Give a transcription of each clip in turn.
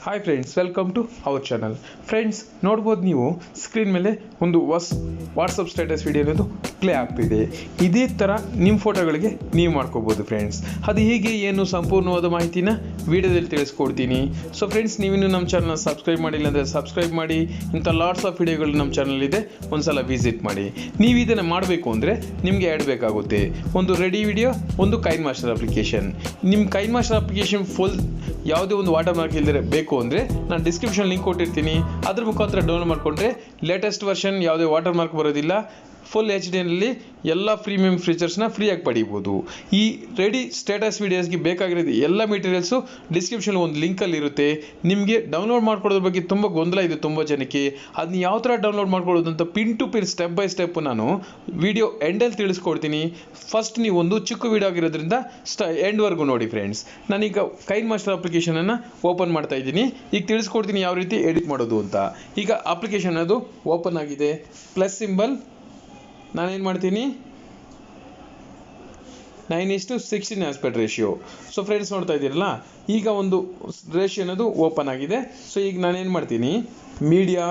Hi friends, welcome to our channel. Friends, ನೋಡ್ಬೋದು ನೀವು screen ಮೇಲೆ ಒಂದು ವಾಟ್ಸಪ್ ಸ್ಟೇಟಸ್ ವಿಡಿಯೋ ಅನ್ನೋದು ಪ್ಲೇ ಆಗ್ತಿದೆ. ಇದೇ ಥರ ನಿಮ್ಮ ಫೋಟೋಗಳಿಗೆ ನೀವು ಮಾಡ್ಕೋಬೋದು ಫ್ರೆಂಡ್ಸ್. ಅದು ಹೇಗೆ ಏನು ಸಂಪೂರ್ಣವಾದ ಮಾಹಿತಿನ ವಿಡಿಯೋದಲ್ಲಿ ತಿಳಿಸ್ಕೊಡ್ತೀನಿ. ಸೊ ಫ್ರೆಂಡ್ಸ್, ನೀವಿನ್ನು ನಮ್ಮ ಚಾನಲ್ನ ಸಬ್ಸ್ಕ್ರೈಬ್ ಮಾಡಿಲ್ಲ ಅಂದರೆ ಸಬ್ಸ್ಕ್ರೈಬ್ ಮಾಡಿ. ಇಂಥ ಲಾಟ್ಸ್ ಆಫ್ ವಿಡಿಯೋಗಳು ನಮ್ಮ ಚಾನಲ್ ಇದೆ, ಒಂದ್ಸಲ ವಿಸಿಟ್ ಮಾಡಿ. ನೀವು ಇದನ್ನು ಮಾಡಬೇಕು ಅಂದರೆ ನಿಮಗೆ ಆ್ಯಡ್ ಬೇಕಾಗುತ್ತೆ. ಒಂದು ರೆಡಿ ವಿಡಿಯೋ, ಒಂದು ಕೈನ್ ಮಾಸ್ಟರ್ ಅಪ್ಲಿಕೇಶನ್. ನಿಮ್ಮ ಕೈನ್ ಮಾಸ್ಟರ್ ಅಪ್ಲಿಕೇಶನ್ ಫುಲ್ ಯಾವುದೇ ಒಂದು ವಾಟರ್ ಮಾರ್ಕ್ ಇಲ್ಲದೆ ಬೇಕು ಅಂದರೆ ನಾನು ಡಿಸ್ಕ್ರಿಪ್ಷನ್ ಲಿಂಕ್ ಕೊಟ್ಟಿರ್ತೀನಿ. ಅದ್ರ ಮುಖಾಂತರ ಡೌನ್ಲೋಡ್ ಮಾಡಿಕೊಂಡ್ರೆ ಲೇಟೆಸ್ಟ್ ವರ್ಷನ್ ಯಾವುದೇ ವಾಟರ್ ಮಾರ್ಕ್ ಬರೋದಿಲ್ಲ. ಫುಲ್ HD ಎಲ್ಲ ಪ್ರೀಮಿಯಂ ಫೀಚರ್ಸ್ನ ಫ್ರೀಯಾಗಿ ಪಡೀಬೋದು. ಈ ರೆಡಿ ಸ್ಟೇಟಸ್ ವೀಡಿಯೋಸ್ಗೆ ಬೇಕಾಗಿರೋದು ಎಲ್ಲ ಮೆಟೀರಿಯಲ್ಸು ಡಿಸ್ಕ್ರಿಪ್ಷನ್ ಒಂದು ಲಿಂಕಲ್ಲಿ ಇರುತ್ತೆ. ನಿಮಗೆ ಡೌನ್ಲೋಡ್ ಮಾಡ್ಕೊಳ್ಳೋದ್ರ ಬಗ್ಗೆ ತುಂಬ ಗೊಂದಲ ಇದೆ ತುಂಬ ಜನಕ್ಕೆ. ಅದನ್ನ ಯಾವ ಥರ ಡೌನ್ಲೋಡ್ ಮಾಡ್ಕೊಳ್ಳೋದು ಅಂತ pin to pin step by step ನಾನು ವಿಡಿಯೋ ಎಂಡಲ್ಲಿ ತಿಳಿಸ್ಕೊಡ್ತೀನಿ. ಫಸ್ಟ್ ನೀವು ಒಂದು ಚಿಕ್ಕ ವಿಡಿಯೋ ಆಗಿರೋದ್ರಿಂದ ಎಂಡ್ವರೆಗೂ ನೋಡಿ ಫ್ರೆಂಡ್ಸ್. ನಾನೀಗ ಕೈನ್ ಮಾಸ್ಟರ್ ಅಪ್ಲಿಕೇಶನನ್ನು ಓಪನ್ ಮಾಡ್ತಾ ಇದ್ದೀನಿ. ಈಗ ತಿಳಿಸ್ಕೊಡ್ತೀನಿ ಯಾವ ರೀತಿ ಎಡಿಟ್ ಮಾಡೋದು ಅಂತ. ಈಗ ಅಪ್ಲಿಕೇಶನ್ ಅದು ಓಪನ್ ಆಗಿದೆ. ಪ್ಲಸ್ ಸಿಂಬಲ್ ನಾನೇನು ಮಾಡ್ತೀನಿ, 9:16 ಆಸ್ಪೆಕ್ಟ್ ರೇಷಿಯೋ. ಸೊ ಫ್ರೆಂಡ್ಸ್, ನೋಡ್ತಾ ಇದ್ದೀರಲ್ಲ, ಈಗ ಒಂದು ರೇಷಿಯೋ ಅನ್ನೋದು ಓಪನ್ ಆಗಿದೆ. ಸೊ ಈಗ ನಾನೇನು ಮಾಡ್ತೀನಿ, ಮೀಡಿಯಾ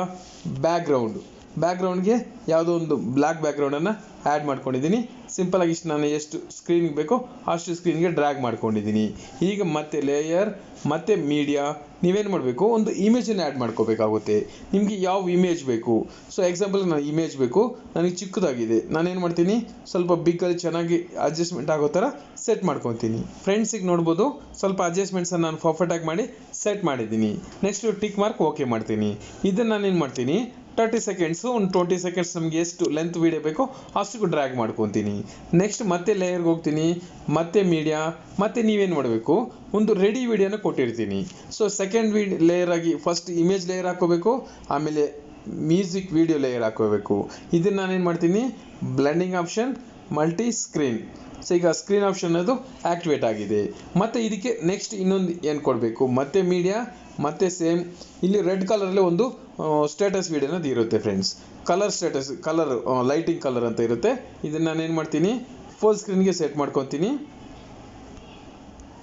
ಬ್ಯಾಕ್ಗ್ರೌಂಡ್ಗೆ ಯಾವುದೋ ಒಂದು ಬ್ಲ್ಯಾಕ್ ಬ್ಯಾಕ್ಗ್ರೌಂಡನ್ನು ಆ್ಯಡ್ ಮಾಡ್ಕೊಂಡಿದ್ದೀನಿ. ಸಿಂಪಲಾಗಿ ಇಷ್ಟು ನಾನು ಎಷ್ಟು ಸ್ಕ್ರೀನ್ಗೆ ಬೇಕೋ ಅಷ್ಟು ಸ್ಕ್ರೀನ್ಗೆ ಡ್ರ್ಯಾಗ್ ಮಾಡ್ಕೊಂಡಿದ್ದೀನಿ. ಈಗ ಮತ್ತೆ ಲೇಯರ್ ಮತ್ತು ಮೀಡಿಯಾ ನೀವೇನು ಮಾಡಬೇಕು, ಒಂದು ಇಮೇಜನ್ನು ಆ್ಯಡ್ ಮಾಡ್ಕೋಬೇಕಾಗುತ್ತೆ. ನಿಮಗೆ ಯಾವ ಇಮೇಜ್ ಬೇಕು. ಸೊ ಎಕ್ಸಾಂಪಲ್ ನಾನು ಇಮೇಜ್ ಬೇಕು, ನನಗೆ ಚಿಕ್ಕದಾಗಿದೆ. ನಾನೇನು ಮಾಡ್ತೀನಿ, ಸ್ವಲ್ಪ ಬಿಗ್ಗಲ್ಲಿ ಚೆನ್ನಾಗಿ ಅಡ್ಜಸ್ಟ್ಮೆಂಟ್ ಆಗೋ ಥರ ಸೆಟ್ ಮಾಡ್ಕೊತೀನಿ. ಫ್ರೆಂಡ್ಸಿಗೆ ನೋಡ್ಬೋದು, ಸ್ವಲ್ಪ ಅಡ್ಜಸ್ಟ್ಮೆಂಟ್ಸನ್ನು ನಾನು ಪರ್ಫೆಕ್ಟಾಗಿ ಮಾಡಿ ಸೆಟ್ ಮಾಡಿದ್ದೀನಿ. ನೆಕ್ಸ್ಟು ಟಿಕ್ ಮಾರ್ಕ್ ಓಕೆ ಮಾಡ್ತೀನಿ. ಇದನ್ನು ನಾನೇನು ಮಾಡ್ತೀನಿ, 30 ಸೆಕೆಂಡ್ಸು, ಒಂದು 20 ಸೆಕೆಂಡ್ಸ್ ನಮಗೆ ಎಷ್ಟು ಲೆಂತ್ ವೀಡಿಯೋ ಬೇಕೋ ಅಷ್ಟು ಡ್ರ್ಯಾಗ್ ಮಾಡ್ಕೊತೀನಿ. ನೆಕ್ಸ್ಟ್ ಮತ್ತೆ ಲೇಯರ್ಗೆ ಹೋಗ್ತೀನಿ, ಮತ್ತೆ ಮೀಡಿಯಾ, ಮತ್ತೆ ನೀವೇನು ಮಾಡಬೇಕು, ಒಂದು ರೆಡಿ ವೀಡಿಯೋನ ಕೊಟ್ಟಿರ್ತೀನಿ. ಸೊ ಸೆಕೆಂಡ್ ಲೇಯರ್ ಆಗಿ ಫಸ್ಟ್ ಇಮೇಜ್ ಲೇಯರ್ ಹಾಕೋಬೇಕು, ಆಮೇಲೆ ಮ್ಯೂಸಿಕ್ ವೀಡಿಯೋ ಲೇಯರ್ ಹಾಕೋಬೇಕು. ಇದನ್ನು ನಾನೇನು ಮಾಡ್ತೀನಿ, blending option, multi screen. So ಈಗ ಸ್ಕ್ರೀನ್ ಆಪ್ಷನ್ ಅದು ಆ್ಯಕ್ಟಿವೇಟ್ ಆಗಿದೆ. ಮತ್ತು ಇದಕ್ಕೆ ನೆಕ್ಸ್ಟ್ ಇನ್ನೊಂದು ಏನು ಕೊಡಬೇಕು, ಮತ್ತೆ ಮೀಡಿಯಾ, ಮತ್ತೆ ಸೇಮ್ ಇಲ್ಲಿ ರೆಡ್ ಕಲರಲ್ಲಿ ಒಂದು ಸ್ಟೇಟಸ್ ವೀಡಿಯೋ ಅನ್ನೋದು ಇರುತ್ತೆ ಫ್ರೆಂಡ್ಸ್. ಕಲರ್ ಲೈಟಿಂಗ್ ಕಲರ್ ಅಂತ ಇರುತ್ತೆ. ಇದನ್ನು ನಾನೇನು ಮಾಡ್ತೀನಿ, ಫುಲ್ ಸ್ಕ್ರೀನ್ಗೆ ಸೆಟ್ ಮಾಡ್ಕೊತೀನಿ.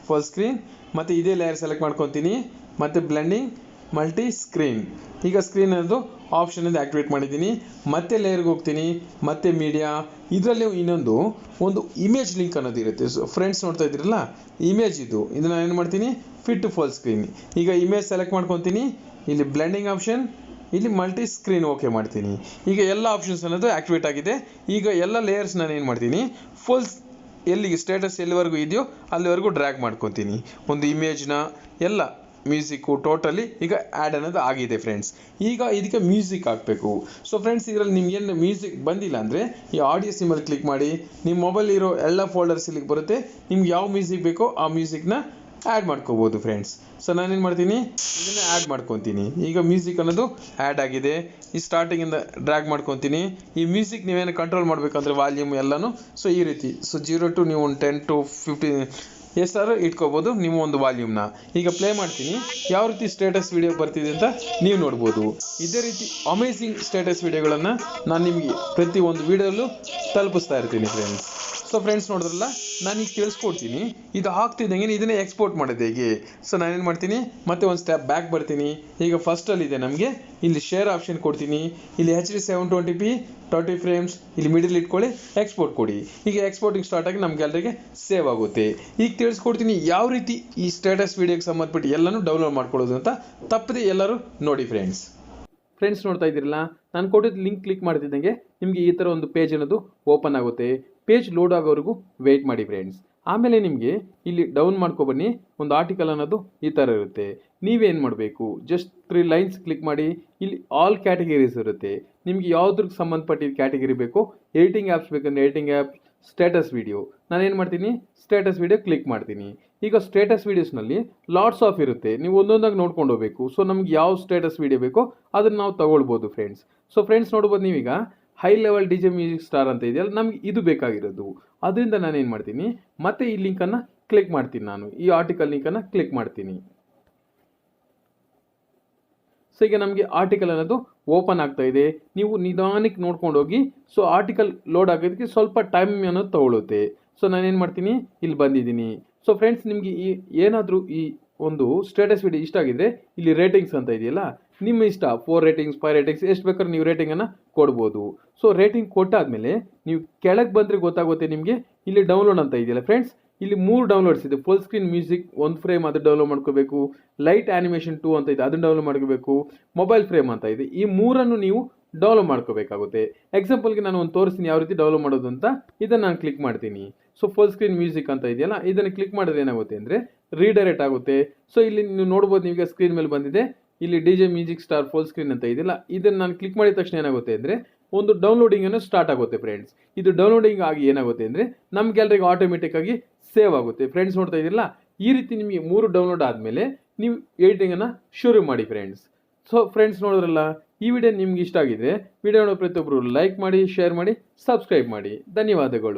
ಫುಲ್ ಸ್ಕ್ರೀನ್ ಮತ್ತು ಇದೇ ಲೇಯರ್ ಸೆಲೆಕ್ಟ್ ಮಾಡ್ಕೊತೀನಿ. ಮತ್ತು ಬ್ಲೆಂಡಿಂಗ್, ಮಲ್ಟಿ ಸ್ಕ್ರೀನ್. ಈಗ ಸ್ಕ್ರೀನ್ ಅನ್ನೋದು ಆಪ್ಷನ್ ಅಂತ ಆ್ಯಕ್ಟಿವೇಟ್ ಮಾಡಿದ್ದೀನಿ. ಮತ್ತೆ ಲೇಯರ್ಗೆ ಹೋಗ್ತೀನಿ, ಮತ್ತೆ ಮೀಡಿಯಾ. ಇದರಲ್ಲಿ ಒಂದು ಇಮೇಜ್ ಲಿಂಕ್ ಅನ್ನೋದು ಇರುತ್ತೆ. ಸೊ ಫ್ರೆಂಡ್ಸ್, ನೋಡ್ತಾ ಇದ್ದೀರಲ್ಲ, ಇಮೇಜ್ ಇದನ್ನು ನಾನು ಏನು ಮಾಡ್ತೀನಿ, ಫಿಟ್ ಟು ಫುಲ್ ಸ್ಕ್ರೀನ್. ಈಗ ಇಮೇಜ್ ಸೆಲೆಕ್ಟ್ ಮಾಡ್ಕೊತೀನಿ. ಇಲ್ಲಿ ಬ್ಲೆಂಡಿಂಗ್ ಆಪ್ಷನ್, ಇಲ್ಲಿ ಮಲ್ಟಿ ಸ್ಕ್ರೀನ್ ಓಕೆ ಮಾಡ್ತೀನಿ. ಈಗ ಎಲ್ಲ ಆಪ್ಷನ್ಸ್ ಅನ್ನೋದು ಆ್ಯಕ್ಟಿವೇಟ್ ಆಗಿದೆ. ಈಗ ಎಲ್ಲ ಲೇಯರ್ಸ್ ನಾನು ಏನು ಮಾಡ್ತೀನಿ, ಫುಲ್ ಎಲ್ಲಿಗೆ ಸ್ಟೇಟಸ್ ಎಲ್ಲಿವರೆಗೂ ಇದೆಯೋ ಅಲ್ಲಿವರೆಗೂ ಡ್ರ್ಯಾಗ್ ಮಾಡ್ಕೊತೀನಿ. ಒಂದು ಇಮೇಜ್ನ ಎಲ್ಲ ಮ್ಯೂಸಿಕ್ಕು ಟೋಟಲಿ ಈಗ ಆ್ಯಡ್ ಅನ್ನೋದು ಆಗಿದೆ ಫ್ರೆಂಡ್ಸ್. ಈಗ ಇದಕ್ಕೆ ಮ್ಯೂಸಿಕ್ ಹಾಕಬೇಕು. ಸೊ ಫ್ರೆಂಡ್ಸ್, ಇದರಲ್ಲಿ ನಿಮ್ಗೇನು ಮ್ಯೂಸಿಕ್ ಬಂದಿಲ್ಲ ಅಂದರೆ ಈ ಆಡಿಯೋ ಸಿಂಬಲ್ ಕ್ಲಿಕ್ ಮಾಡಿ, ನಿಮ್ಮ ಮೊಬೈಲ್ ಇರೋ ಎಲ್ಲ ಫೋಲ್ಡರ್ಸ್ ಇಲ್ಲಿಗೆ ಬರುತ್ತೆ. ನಿಮ್ಗೆ ಯಾವ ಮ್ಯೂಸಿಕ್ ಬೇಕೋ ಆ ಮ್ಯೂಸಿಕ್ನ ಆ್ಯಡ್ ಮಾಡ್ಕೋಬೋದು ಫ್ರೆಂಡ್ಸ್. ಸೊ ನಾನೇನು ಮಾಡ್ತೀನಿ, ಇದನ್ನು ಆ್ಯಡ್ ಮಾಡ್ಕೊತೀನಿ. ಈಗ ಮ್ಯೂಸಿಕ್ ಅನ್ನೋದು ಆ್ಯಡ್ ಆಗಿದೆ. ಈ ಸ್ಟಾರ್ಟಿಂಗಿಂದ ಡ್ರ್ಯಾಗ್ ಮಾಡ್ಕೊತೀನಿ. ಈ ಮ್ಯೂಸಿಕ್ ನೀವೇನು ಕಂಟ್ರೋಲ್ ಮಾಡಬೇಕಂದ್ರೆ ವಾಲ್ಯೂಮ್ ಎಲ್ಲನೂ ಸೊ ಈ ರೀತಿ. ಸೊ 0 to ನೀವು ಒಂದು 10 to 15 ಎಷ್ಟಾದ್ರೂ ಇಟ್ಕೋಬೋದು ನೀವು ಒಂದು ವಾಲ್ಯೂಮ್ನ. ಈಗ ಪ್ಲೇ ಮಾಡ್ತೀನಿ, ಯಾವ ರೀತಿ ಸ್ಟೇಟಸ್ ವಿಡಿಯೋ ಬರ್ತಿದೆ ಅಂತ ನೀವು ನೋಡ್ಬೋದು. ಇದೇ ರೀತಿ ಅಮೇಝಿಂಗ್ ಸ್ಟೇಟಸ್ ವಿಡಿಯೋಗಳನ್ನು ನಾನು ನಿಮಗೆ ಪ್ರತಿ ಒಂದು ವಿಡಿಯೋಲ್ಲೂ ತಲುಪಿಸ್ತಾ ಇರ್ತೀನಿ ಫ್ರೆಂಡ್ಸ್. ಸೊ ಫ್ರೆಂಡ್ಸ್, ನೋಡಿದ್ರಲ್ಲ, ನಾನೀಗ ತಿಳಿಸ್ಕೊಡ್ತೀನಿ. ಇದು ಹಾಕ್ತಿದ್ದಂಗೆ ಇದನ್ನೇ ಎಕ್ಸ್ಪೋರ್ಟ್ ಮಾಡೋದು ಹೇಗೆ. ಸೊ ನಾನೇನು ಮಾಡ್ತೀನಿ, ಮತ್ತೆ ಒಂದು ಸ್ಟೆಪ್ ಬ್ಯಾಕ್ ಬರ್ತೀನಿ. ಈಗ ಫಸ್ಟಲ್ಲಿದೆ ನಮಗೆ, ಇಲ್ಲಿ ಶೇರ್ ಆಪ್ಷನ್ ಕೊಡ್ತೀನಿ. ಇಲ್ಲಿ HD 720p 30 ಫ್ರೇಮ್ಸ್ ಇಲ್ಲಿ ಮಿಡಲ್ ಇಟ್ಕೊಳ್ಳಿ, ಎಕ್ಸ್ಪೋರ್ಟ್ ಕೊಡಿ. ಈಗ ಎಕ್ಸ್ಪೋರ್ಟಿಂಗ್ ಸ್ಟಾರ್ಟ್ ಆಗಿ ನಮ್ಮ ಗ್ಯಾಲರಿಗೆ ಸೇವ್ ಆಗುತ್ತೆ. ಈಗ ತಿಳಿಸ್ಕೊಡ್ತೀನಿ ಯಾವ ರೀತಿ ಈ ಸ್ಟೇಟಸ್ ವೀಡಿಯೋಗೆ ಸಂಬಂಧಪಟ್ಟು ಎಲ್ಲನೂ ಡೌನ್ಲೋಡ್ ಮಾಡ್ಕೊಳ್ಳೋದು ಅಂತ. ತಪ್ಪದೆ ಎಲ್ಲರೂ ನೋಡಿ ಫ್ರೆಂಡ್ಸ್. ನೋಡ್ತಾ ಇದ್ದೀರಲ್ಲ, ನಾನು ಕೊಟ್ಟಿದ್ದು ಲಿಂಕ್ ಕ್ಲಿಕ್ ಮಾಡ್ತಿದ್ದಂಗೆ ನಿಮಗೆ ಈ ಥರ ಒಂದು ಪೇಜ್ ಅನ್ನೋದು ಓಪನ್ ಆಗುತ್ತೆ. ಪೇಜ್ ಲೋಡ್ ಆಗೋವರೆಗೂ ವೆಯ್ಟ್ ಮಾಡಿ ಫ್ರೆಂಡ್ಸ್. ಆಮೇಲೆ ನಿಮಗೆ ಇಲ್ಲಿ ಡೌನ್ ಮಾಡ್ಕೊಬನ್ನಿ, ಒಂದು ಆರ್ಟಿಕಲ್ ಅನ್ನೋದು ಈ ಥರ ಇರುತ್ತೆ. ನೀವೇನು ಮಾಡಬೇಕು, ಜಸ್ಟ್ 3 ಲೈನ್ಸ್ ಕ್ಲಿಕ್ ಮಾಡಿ. ಇಲ್ಲಿ ಆಲ್ ಕ್ಯಾಟಗರೀಸ್ ಇರುತ್ತೆ. ನಿಮಗೆ ಯಾವುದ್ರಿಗೆ ಸಂಬಂಧಪಟ್ಟಿದ್ದು ಕ್ಯಾಟಗರಿ ಬೇಕೋ, ಎಡಿಟಿಂಗ್ ಆ್ಯಪ್ಸ್ ಬೇಕಂದ್ರೆ ಎಡಿಟಿಂಗ್ ಆ್ಯಪ್, ಸ್ಟೇಟಸ್ ವಿಡಿಯೋ, ನಾನೇನು ಮಾಡ್ತೀನಿ, ಸ್ಟೇಟಸ್ ವಿಡಿಯೋ ಕ್ಲಿಕ್ ಮಾಡ್ತೀನಿ. ಈಗ ಸ್ಟೇಟಸ್ ವೀಡಿಯೋಸ್ನಲ್ಲಿ ಲಾಟ್ಸ್ ಆಫ್ ಇರುತ್ತೆ, ನೀವು ಒಂದೊಂದಾಗಿ ನೋಡ್ಕೊಂಡು ಹೋಗಬೇಕು. ಸೊ ನಮ್ಗೆ ಯಾವ ಸ್ಟೇಟಸ್ ವಿಡಿಯೋ ಬೇಕೋ ಅದನ್ನು ನಾವು ತಗೊಳ್ಬೋದು ಫ್ರೆಂಡ್ಸ್. ಸೊ ಫ್ರೆಂಡ್ಸ್, ನೋಡ್ಬೋದು ನೀವೀಗ high level DJ music star ಅಂತ ಇದೆಯಲ್ಲ, ನಮ್ಗೆ ಇದು ಬೇಕಾಗಿರೋದು. ಅದರಿಂದ ನಾನೇನು ಮಾಡ್ತೀನಿ, ಮತ್ತೆ ಈ ಲಿಂಕನ್ನು ಕ್ಲಿಕ್ ಮಾಡ್ತೀನಿ. ನಾನು ಈ ಆರ್ಟಿಕಲ್ ಲಿಂಕನ್ನು ಕ್ಲಿಕ್ ಮಾಡ್ತೀನಿ. ಸೊ ಈಗ ನಮಗೆ ಆರ್ಟಿಕಲ್ ಅನ್ನೋದು ಓಪನ್ ಆಗ್ತಾ ಇದೆ. ನೀವು ನಿಧಾನಕ್ಕೆ ನೋಡ್ಕೊಂಡು ಹೋಗಿ. ಸೊ ಆರ್ಟಿಕಲ್ ಲೋಡ್ ಆಗೋದಕ್ಕೆ ಸ್ವಲ್ಪ ಟೈಮ್ ಅನ್ನೋದು ತಗೊಳುತ್ತೆ. ಸೊ ನಾನೇನು ಮಾಡ್ತೀನಿ, ಇಲ್ಲಿ ಬಂದಿದ್ದೀನಿ. ಸೊ ಫ್ರೆಂಡ್ಸ್, ನಿಮಗೆ ಏನಾದರೂ ಈ ಒಂದು ಸ್ಟೇಟಸ್ ವಿಡಿಯೋ ಇಷ್ಟ ಆಗಿದ್ರೆ ಇಲ್ಲಿ ರೇಟಿಂಗ್ಸ್ ಅಂತ ಇದೆಯಲ್ಲ, ನಿಮ್ಮ ಇಷ್ಟ 4 ರೇಟಿಂಗ್ಸ್ 5 ರೇಟಿಂಗ್ಸ್ ಎಷ್ಟು ಬೇಕಾದ್ರೂ ನೀವು ರೇಟಿಂಗನ್ನು ಕೊಡ್ಬೋದು. ಸೊ ರೇಟಿಂಗ್ ಕೊಟ್ಟಾದ್ಮೇಲೆ ನೀವು ಕೆಳಗೆ ಬಂದರೆ ಗೊತ್ತಾಗುತ್ತೆ ನಿಮಗೆ ಇಲ್ಲಿ ಡೌನ್ಲೋಡ್ ಅಂತ ಇದೆಯಲ್ಲ ಫ್ರೆಂಡ್ಸ್, ಇಲ್ಲಿ 3 ಡೌನ್ಲೋಡ್ಸ್ ಇದೆ. ಫುಲ್ ಸ್ಕ್ರೀನ್ ಮ್ಯೂಸಿಕ್ 1 ಫ್ರೇಮ್ ಅದು ಡೌನ್ಲೋಡ್ ಮಾಡ್ಕೋಬೇಕು, ಲೈಟ್ ಆನಿಮೇಷನ್ 2 ಅಂತ ಇದೆ ಅದನ್ನು ಡೌನ್ಲೋಡ್ ಮಾಡ್ಕೋಬೇಕು, ಮೊಬೈಲ್ ಫ್ರೇಮ್ ಅಂತ ಇದೆ. ಈ 3ಅನ್ನು ನೀವು ಡೌನ್ಲೋಡ್ ಮಾಡ್ಕೋಬೇಕಾಗುತ್ತೆ. ಎಕ್ಸಾಂಪಲ್ಗೆ ನಾನು ಒಂದು ತೋರಿಸ್ತೀನಿ ಯಾವ ರೀತಿ ಡೌನ್ಲೋಡ್ ಮಾಡೋದು ಅಂತ. ಇದನ್ನು ನಾನು ಕ್ಲಿಕ್ ಮಾಡ್ತೀನಿ. ಸೊ ಫುಲ್ ಸ್ಕ್ರೀನ್ ಮ್ಯೂಸಿಕ್ ಅಂತ ಇದೆಯಲ್ಲ, ಇದನ್ನು ಕ್ಲಿಕ್ ಮಾಡಿದ್ರೆ ಏನಾಗುತ್ತೆ ಅಂದರೆ ರೀಡೈರೆಕ್ಟ್ ಆಗುತ್ತೆ. ಸೊ ಇಲ್ಲಿ ನೀವು ನೋಡ್ಬೋದು, ನಿಮಗೆ ಸ್ಕ್ರೀನ್ ಮೇಲೆ ಬಂದಿದೆ ಇಲ್ಲಿ DJ music star full screen ಅಂತ ಇದೆಯಲ್ಲ, ಇದನ್ನು ನಾನು ಕ್ಲಿಕ್ ಮಾಡಿದ ತಕ್ಷಣ ಏನಾಗುತ್ತೆ ಅಂದರೆ ಒಂದು ಡೌನ್ಲೋಡಿಂಗ್ ಅನ್ನು ಸ್ಟಾರ್ಟ್ ಆಗುತ್ತೆ ಫ್ರೆಂಡ್ಸ್. ಇದು ಡೌನ್ಲೋಡಿಂಗ್ ಆಗಿ ಏನಾಗುತ್ತೆ ಅಂದರೆ ನಮ್ಮ ಗ್ಯಾಲರಿಗೆ ಆಟೋಮೆಟಿಕ್ ಆಗಿ ಸೇವ್ ಆಗುತ್ತೆ. ಫ್ರೆಂಡ್ಸ್ ನೋಡ್ತಾ ಇದ್ದೀರಲ್ಲ, ಈ ರೀತಿ ನಿಮಗೆ 3 ಡೌನ್ಲೋಡ್ ಆದಮೇಲೆ ನೀವು ಎಡಿಟಿಂಗನ್ನು ಶುರು ಮಾಡಿ ಫ್ರೆಂಡ್ಸ್. ಸೊ ಫ್ರೆಂಡ್ಸ್ ನೋಡಿದ್ರಲ್ಲ, ಈ ವಿಡಿಯೋ ನಿಮ್ಗೆ ಇಷ್ಟ ಆಗಿದ್ರೆ ವಿಡಿಯೋ ಪ್ರತಿಯೊಬ್ಬರು ಲೈಕ್ ಮಾಡಿ, ಶೇರ್ ಮಾಡಿ, ಸಬ್ಸ್ಕ್ರೈಬ್ ಮಾಡಿ. ಧನ್ಯವಾದಗಳು.